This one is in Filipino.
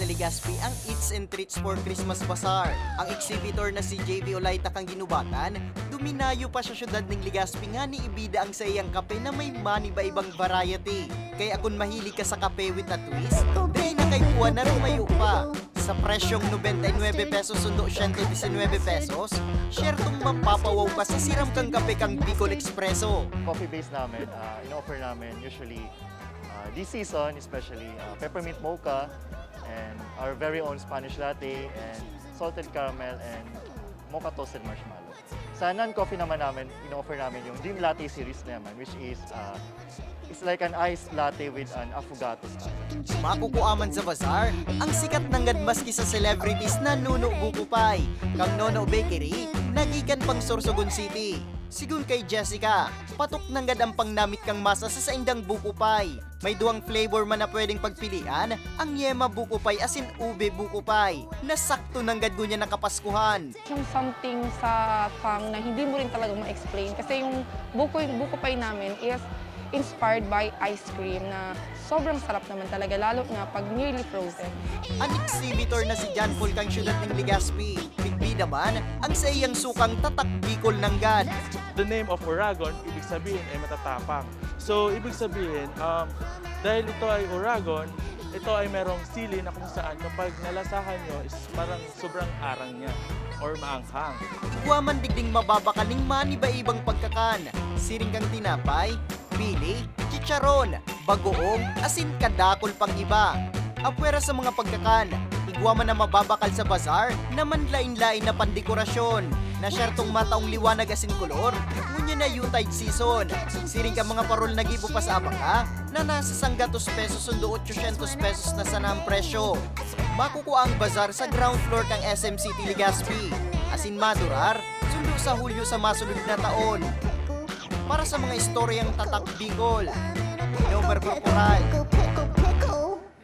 Legazpi ang Eats and Treats for Christmas Bazaar. Ang exhibitor na si JV Olayta kang ginubatan, duminayo pa sa syudad ng Legazpi nga ni ibida ang sayang kape na may maniba-ibang variety. Kaya kung mahilig ka sa kape with a twist, dahil na kay Puan na rumayo pa. Sa presyong 99 pesos sundo 119 pesos, share tong mapapawaw ka sa siram kang kape kang Bicol Espresso. Coffee base namin, in-offer namin usually this season, especially peppermint mocha and our very own Spanish latte and salted caramel and mocha toasted marshmallow. Sa non-coffee naman namin, in-offer namin yung Dream Latte series naman, which is it's like an iced latte with an affogato style. Makukuaman sa bazaar, ang sikat ng gadmaski sa celebrities na Nuno Bukupay, kang Nono Bakery, nagikan pang Sorsogon City. Sigun kay Jessica, patok ng gad ang pangnamit kang masa sa saindang Bukupay. May duwang flavor man na pwedeng pagpilian, ang Yema Bukupay asin Ube Bukupay, na sakto ng gad gunya ng Kapaskuhan. Yung something sa pang na hindi mo rin talaga ma-explain kasi yung Bukupay namin is inspired by ice cream na sobrang sarap naman talaga, lalo na pag nearly frozen. Ang exhibitor na si John Paul kang syudad ng Legazpi, bigbi naman ang sa iyang sukang tatak Bicol ng gad. The name of Oragon, ibig sabihin ay matatapang. So, ibig sabihin, dahil ito ay Oragon, ito ay merong sili na kung saan kapag nalasahan nyo is parang sobrang arang niya or maanghang. Iguaman digding mababaka ning maniba-ibang pagkakan, siring kang tinapay, pili, chicharon, bagoong, asin kadakol pang iba. Apwera sa mga pagkakan, igwaman na mababakal sa bazar, naman lain-lain na pandekorasyon, na syartong mataong liwanag asin kolor, ngunya na Yuletide season. Siring ka mga parol na gibo pa sa abaka, na nasa 100 pesos sundo 800 pesos na sana ang presyo. Makukuha ang bazar sa ground floor kang SM City Legazpi, asin madurar, sundo sa Hulyo sa masunod na taon. Para sa mga istoryang tatak Bicol, Nomer Corporal.